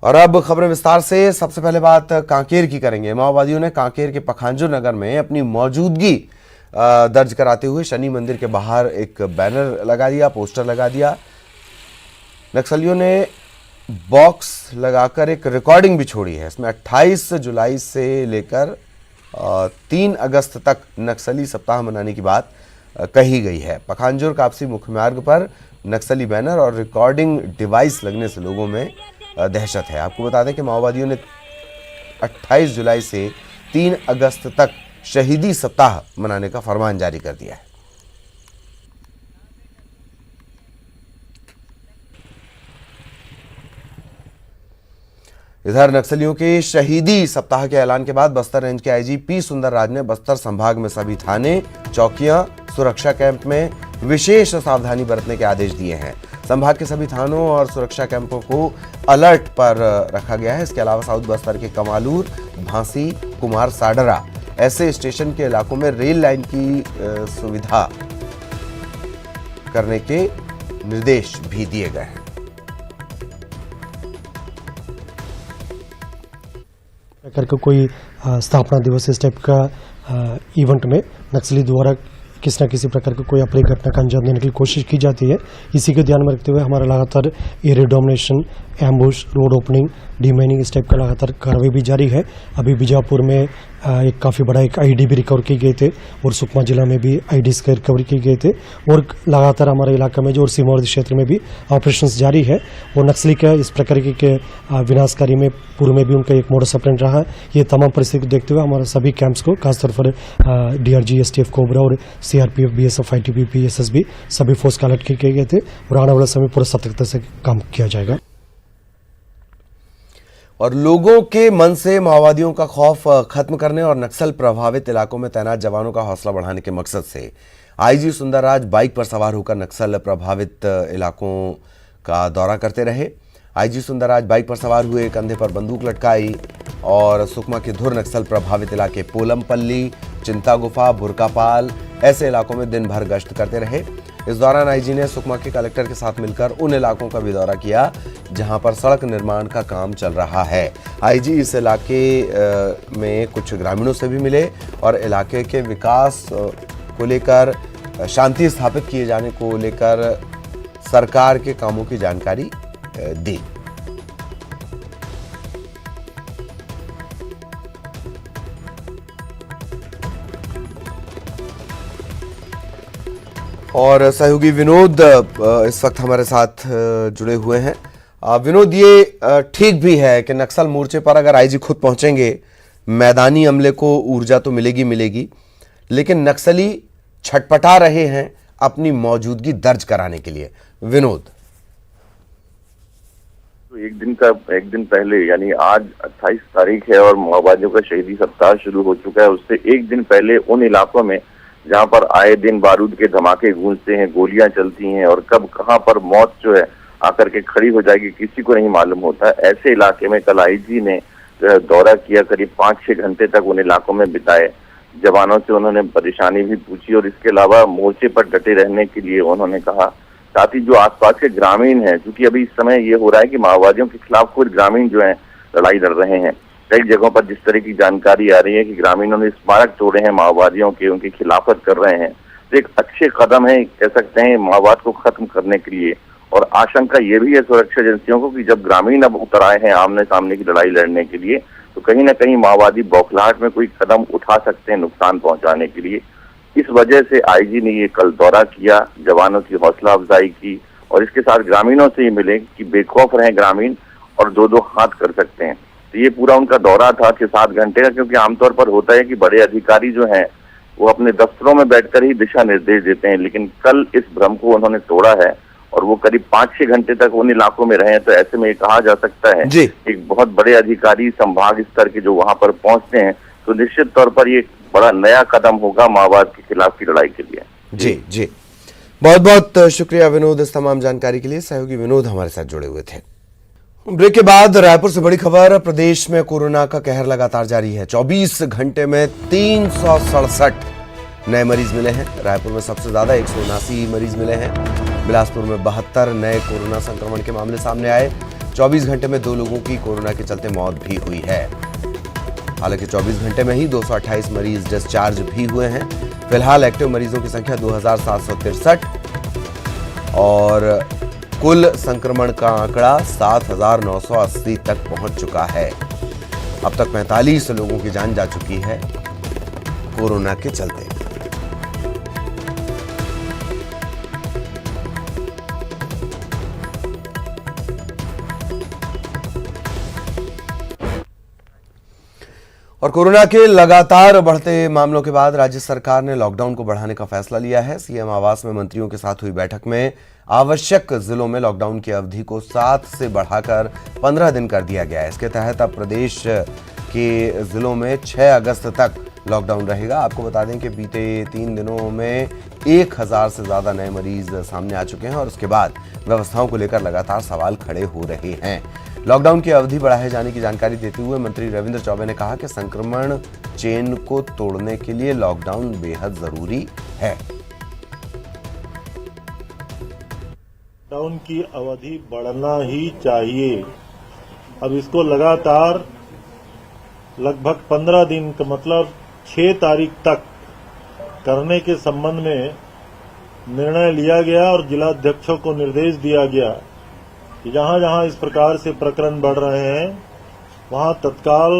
और अब खबरें विस्तार से। सबसे पहले बात कांकेर की करेंगे। माओवादियों ने कांकेर के पखांजूर नगर में अपनी मौजूदगी दर्ज कराते हुए शनि मंदिर के बाहर एक बैनर लगा दिया, पोस्टर लगा दिया। नक्सलियों ने बॉक्स लगाकर एक रिकॉर्डिंग भी छोड़ी है। इसमें 28 जुलाई से लेकर 3 अगस्त तक नक्सली सप्ताह मनाने की बात कही गई है। पखांजूर कापसी मुख्य मार्ग पर नक्सली बैनर और रिकॉर्डिंग डिवाइस लगने से लोगों में दहशत है। आपको बता दें कि माओवादियों ने 28 जुलाई से 3 अगस्त तक शहीदी सप्ताह मनाने का फरमान जारी कर दिया है। इधर नक्सलियों के शहीदी सप्ताह के ऐलान के बाद बस्तर रेंज के आईजी पी सुंदरराज ने बस्तर संभाग में सभी थाने, चौकियां, सुरक्षा कैंप में विशेष सावधानी बरतने के आदेश दिए हैं। संभाग के सभी थानों और सुरक्षा कैंपों को अलर्ट पर रखा गया है। इसके अलावा साउथ बस्तर के कमालूर, भांसी, कुमार साडरा ऐसे स्टेशन के इलाकों में रेल लाइन की सुविधा करने के निर्देश भी दिए गए हैं। करके कोई स्थापना दिवस इस टाइप का इवेंट में नक्सली द्वारा किसी न किसी प्रकार की कोई अप्रिय घटना का अंजाम देने की कोशिश की जाती है। इसी को ध्यान में रखते हुए हमारा लगातार area domination, ambush, road opening, demining इस टाइप का लगातार कार्रवाई भी जारी है। अभी बीजापुर में एक काफ़ी बड़ा एक आईडी भी रिकवर किए गए थे और सुकमा जिला में भी आईडीज का रिकवरी किए गए थे और लगातार हमारे इलाके में जो और सीमावर्ती क्षेत्र में भी ऑपरेशंस जारी है। और नक्सली का इस प्रकार के विनाशकारी में पूर्व में भी उनका एक मोडस ऑपरेंडी रहा। ये तमाम परिस्थिति को देखते हुए हमारे सभी कैंप्स को खासतौर पर डीआरजी, एसटीएफ, कोबरा और सीआरपीएफ, बीएसएफ, आईटीबीपी, एसएसबी सभी फोर्स का अलर्ट किए गए थे और आने वाले समय पूरा सतर्कता से काम किया जाएगा। और लोगों के मन से माओवादियों का खौफ खत्म करने और नक्सल प्रभावित इलाकों में तैनात जवानों का हौसला बढ़ाने के मकसद से आईजी सुंदरराज बाइक पर सवार होकर नक्सल प्रभावित इलाकों का दौरा करते रहे। आईजी सुंदरराज बाइक पर सवार हुए, कंधे पर बंदूक लटकाई और सुकमा के धुर नक्सल प्रभावित इलाके पोलमपल्ली, चिंता गुफा, बुरकापाल ऐसे इलाकों में दिन भर गश्त करते रहे। इस दौरान आईजी ने सुकमा के कलेक्टर के साथ मिलकर उन इलाकों का भी दौरा किया जहां पर सड़क निर्माण का काम चल रहा है। आईजी इस इलाके में कुछ ग्रामीणों से भी मिले और इलाके के विकास को लेकर, शांति स्थापित किए जाने को लेकर सरकार के कामों की जानकारी दी। और सहयोगी विनोद इस वक्त हमारे साथ जुड़े हुए हैं। विनोद, ये ठीक भी है कि नक्सल मोर्चे पर अगर आईजी खुद पहुंचेंगे, मैदानी अमले को ऊर्जा तो मिलेगी, लेकिन नक्सली छटपटा रहे हैं अपनी मौजूदगी दर्ज कराने के लिए। विनोद, तो एक दिन पहले यानी आज 28 तारीख है और माओवादियों का शहीदी सप्ताह शुरू हो चुका है। उससे एक दिन पहले उन इलाकों में जहां पर आए दिन बारूद के धमाके गूंजते हैं, गोलियां चलती हैं और कब कहां पर मौत जो है आकर के खड़ी हो जाएगी किसी को नहीं मालूम होता। ऐसे इलाके में कल आईजी ने दौरा किया, करीब 5-6 घंटे तक उन इलाकों में बिताए। जवानों से उन्होंने परेशानी भी पूछी और इसके अलावा मोर्चे पर डटे रहने के लिए उन्होंने कहा। साथ ही जो आसपास के ग्रामीण हैं, क्योंकि अभी इस समय ये हो रहा है कि माओवादियों के खिलाफ कुछ ग्रामीण जो है लड़ाई लड़ रहे हैं। कई जगहों पर जिस तरह की जानकारी आ रही है कि ग्रामीणों ने स्मारक तोड़े हैं माओवादियों के, उनकी खिलाफत कर रहे हैं। तो एक अच्छे कदम है, कह सकते हैं, माओवाद को खत्म करने के लिए। और आशंका ये भी है सुरक्षा एजेंसियों को कि जब ग्रामीण अब उतर आए हैं आमने सामने की लड़ाई लड़ने के लिए, तो कहीं ना कहीं माओवादी बौखलाहट में कोई कदम उठा सकते हैं नुकसान पहुंचाने के लिए। इस वजह से आईजी ने ये कल दौरा किया, जवानों की हौसला अफजाई की और इसके साथ ग्रामीणों से ये मिले कि बेखौफ रहें ग्रामीण और दो हाथ कर सकते हैं। तो ये पूरा उनका दौरा था 6-7 घंटे का, क्योंकि आमतौर पर होता है कि बड़े अधिकारी जो हैं वो अपने दफ्तरों में बैठकर ही दिशा निर्देश देते हैं, लेकिन कल इस भ्रम को उन्होंने तोड़ा है और वो करीब 5-6 घंटे तक उन इलाकों में रहे। तो ऐसे में ये कहा जा सकता है एक बहुत बड़े अधिकारी संभाग स्तर के जो वहां पर पहुंचते हैं, तो निश्चित तौर पर ये बड़ा नया कदम होगा माओवाद के खिलाफ की लड़ाई के लिए। जी, बहुत बहुत शुक्रिया विनोद इस तमाम जानकारी के लिए। सहयोगी विनोद हमारे साथ जुड़े हुए थे। ब्रेक के बाद रायपुर से बड़ी खबर। प्रदेश में कोरोना का कहर लगातार जारी है। 24 घंटे में 367 नए मरीज मिले हैं। रायपुर में सबसे ज्यादा 179 मरीज मिले हैं। बिलासपुर में 72 नए कोरोना संक्रमण के मामले सामने आए। 24 घंटे में 2 लोगों की कोरोना के चलते मौत भी हुई है। हालांकि 24 घंटे में ही 228 मरीज डिस्चार्ज भी हुए हैं। फिलहाल एक्टिव मरीजों की संख्या 2763 और कुल संक्रमण का आंकड़ा 7980 तक पहुंच चुका है। अब तक 45 लोगों की जान जा चुकी है कोरोना के चलते। और कोरोना के लगातार बढ़ते मामलों के बाद राज्य सरकार ने लॉकडाउन को बढ़ाने का फैसला लिया है। सीएम आवास में मंत्रियों के साथ हुई बैठक में आवश्यक जिलों में लॉकडाउन की अवधि को 7 से बढ़ाकर 15 दिन कर दिया गया है। इसके तहत अब प्रदेश के जिलों में 6 अगस्त तक लॉकडाउन रहेगा। आपको बता दें कि बीते 3 दिनों में 1000 से ज्यादा नए मरीज सामने आ चुके हैं और उसके बाद व्यवस्थाओं को लेकर लगातार सवाल खड़े हो रहे हैं। लॉकडाउन की अवधि बढ़ाए जाने की जानकारी देते हुए मंत्री रविंद्र चौबे ने कहा कि संक्रमण चेन को तोड़ने के लिए लॉकडाउन बेहद जरूरी है। लॉकडाउन की अवधि बढ़ना ही चाहिए। अब इसको लगातार लगभग 15 दिन का मतलब 6 तारीख तक करने के संबंध में निर्णय लिया गया और जिलाध्यक्षों को निर्देश दिया गया कि जहां जहां इस प्रकार से प्रकरण बढ़ रहे हैं वहां तत्काल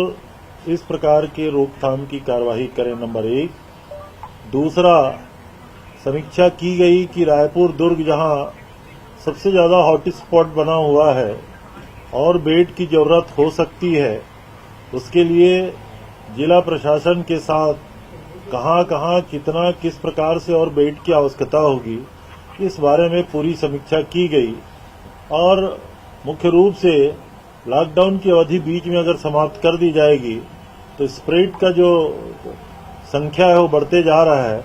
इस प्रकार के रोकथाम की कार्यवाही करें। नंबर 1। दूसरा, समीक्षा की गई कि रायपुर दुर्ग जहां सबसे ज्यादा हॉटस्पॉट बना हुआ है और बेड की जरूरत हो सकती है, उसके लिए जिला प्रशासन के साथ कहां कहां कितना किस प्रकार से और बेड की आवश्यकता होगी, इस बारे में पूरी समीक्षा की गई। और मुख्य रूप से लॉकडाउन की अवधि बीच में अगर समाप्त कर दी जाएगी तो स्प्रेड का जो संख्या है वो बढ़ते जा रहा है।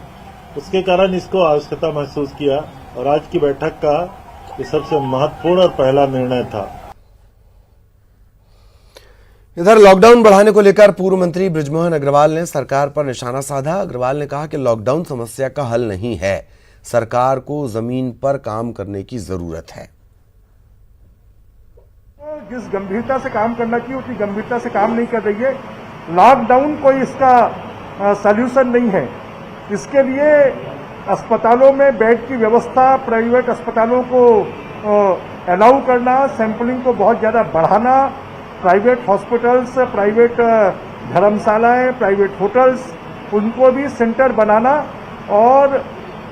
उसके कारण इसको आवश्यकता महसूस किया और आज की बैठक का ये सबसे महत्वपूर्ण और पहला निर्णय था। इधर लॉकडाउन बढ़ाने को लेकर पूर्व मंत्री बृजमोहन अग्रवाल ने सरकार पर निशाना साधा। अग्रवाल ने कहा कि लॉकडाउन समस्या का हल नहीं है, सरकार को जमीन पर काम करने की जरूरत है। जिस गंभीरता से काम करना चाहिए उतनी गंभीरता से काम नहीं कर रही है। लॉकडाउन कोई इसका सॉल्यूशन नहीं है। इसके लिए अस्पतालों में बेड की व्यवस्था, प्राइवेट अस्पतालों को अलाउ करना, सैंपलिंग को बहुत ज्यादा बढ़ाना, प्राइवेट हॉस्पिटल्स, प्राइवेट धर्मशालाएं, प्राइवेट होटल्स, उनको भी सेंटर बनाना और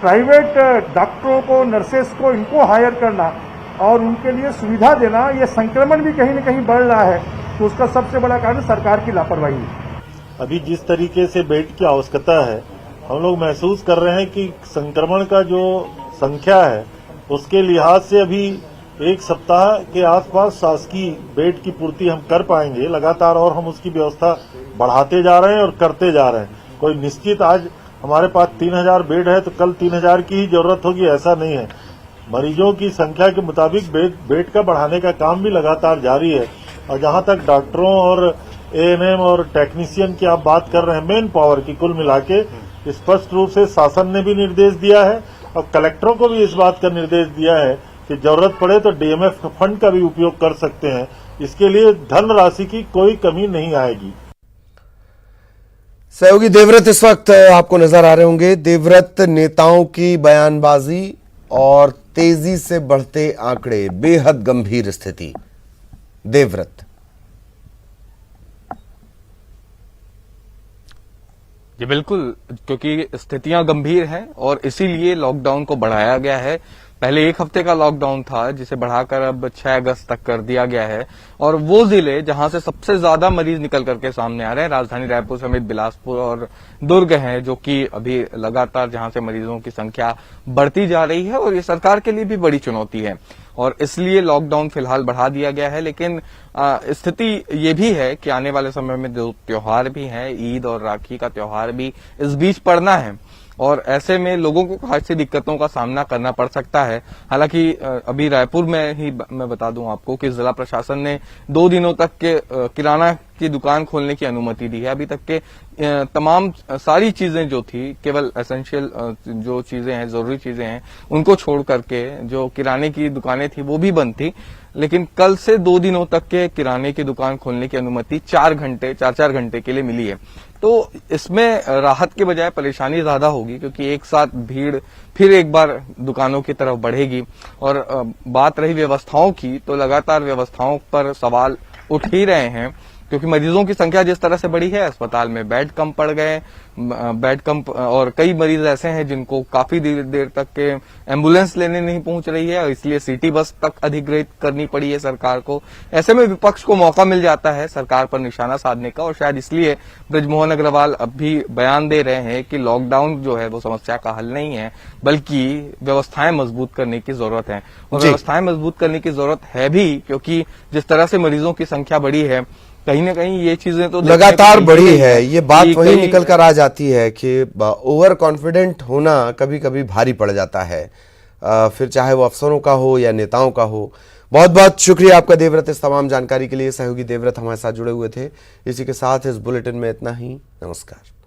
प्राइवेट डॉक्टरों को, नर्सेस को, इनको हायर करना और उनके लिए सुविधा देना। ये संक्रमण भी कहीं न कहीं बढ़ रहा है तो उसका सबसे बड़ा कारण सरकार की लापरवाही है। अभी जिस तरीके से बेड की आवश्यकता है, हम लोग महसूस कर रहे हैं कि संक्रमण का जो संख्या है उसके लिहाज से अभी 1 सप्ताह के आसपास शासकीय बेड की पूर्ति हम कर पाएंगे लगातार, और हम उसकी व्यवस्था बढ़ाते जा रहे हैं और करते जा रहे हैं। कोई निश्चित आज हमारे पास 3000 बेड है तो कल 3000 की ही जरूरत होगी, ऐसा नहीं है। मरीजों की संख्या के मुताबिक बेड का बढ़ाने का काम भी लगातार जारी है। और जहां तक डॉक्टरों और एएनएम और टेक्नीशियन की आप बात कर रहे हैं, मेन पावर की, कुल मिला के स्पष्ट रूप से शासन ने भी निर्देश दिया है और कलेक्टरों को भी इस बात का निर्देश दिया है कि जरूरत पड़े तो डीएमएफ फंड का भी उपयोग कर सकते हैं। इसके लिए धन राशि की कोई कमी नहीं आएगी। सहयोगी देवव्रत इस वक्त आपको नजर आ रहे होंगे। देवव्रत, नेताओं की बयानबाजी और तेजी से बढ़ते आंकड़े, बेहद गंभीर स्थिति। देवव्रत। जी बिल्कुल, क्योंकि स्थितियां गंभीर हैं और इसीलिए लॉकडाउन को बढ़ाया गया है। पहले 1 हफ्ते का लॉकडाउन था जिसे बढ़ाकर अब 6 अगस्त तक कर दिया गया है। और वो जिले जहां से सबसे ज्यादा मरीज निकल करके सामने आ रहे हैं, राजधानी रायपुर समेत बिलासपुर और दुर्ग हैं, जो कि अभी लगातार जहां से मरीजों की संख्या बढ़ती जा रही है और ये सरकार के लिए भी बड़ी चुनौती है और इसलिए लॉकडाउन फिलहाल बढ़ा दिया गया है। लेकिन स्थिति ये भी है कि आने वाले समय में 2 त्योहार भी हैं, ईद और राखी का त्योहार भी इस बीच पड़ना है और ऐसे में लोगों को खासी दिक्कतों का सामना करना पड़ सकता है। हालांकि अभी रायपुर में ही मैं बता दूं आपको कि जिला प्रशासन ने 2 दिनों तक के किराना की दुकान खोलने की अनुमति दी है। अभी तक के तमाम सारी चीजें जो थी, केवल एसेंशियल जो चीजें हैं, जरूरी चीजें हैं, उनको छोड़ करके जो किराने की दुकानें थी वो भी बंद थी। लेकिन कल से 2 दिनों तक के किराने की दुकान खोलने की अनुमति 4 घंटे के लिए मिली है। तो इसमें राहत के बजाय परेशानी ज्यादा होगी, क्योंकि एक साथ भीड़ फिर एक बार दुकानों की तरफ बढ़ेगी। और बात रही व्यवस्थाओं की, तो लगातार व्यवस्थाओं पर सवाल उठ ही रहे हैं, क्योंकि मरीजों की संख्या जिस तरह से बढ़ी है, अस्पताल में बेड कम पड़ गए, बेड कम, और कई मरीज ऐसे हैं जिनको काफी देर तक के एम्बुलेंस लेने नहीं पहुंच रही है, और इसलिए सिटी बस तक अधिग्रहित करनी पड़ी है सरकार को। ऐसे में विपक्ष को मौका मिल जाता है सरकार पर निशाना साधने का, और शायद इसलिए बृजमोहन अग्रवाल अब भी बयान दे रहे हैं कि लॉकडाउन जो है वो समस्या का हल नहीं है, बल्कि व्यवस्थाएं मजबूत करने की जरूरत है। और व्यवस्थाएं मजबूत करने की जरूरत है भी, क्योंकि जिस तरह से मरीजों की संख्या बढ़ी है, कहीं ना कहीं ये चीजें तो लगातार बढ़ी है। ये बात वही निकल कर आ जाती है कि ओवर कॉन्फिडेंट होना कभी कभी भारी पड़ जाता है, फिर चाहे वो अफसरों का हो या नेताओं का हो। बहुत बहुत शुक्रिया आपका देवव्रत, इस तमाम जानकारी के लिए। सहयोगी देवव्रत हमारे साथ जुड़े हुए थे। इसी के साथ इस बुलेटिन में इतना ही। नमस्कार।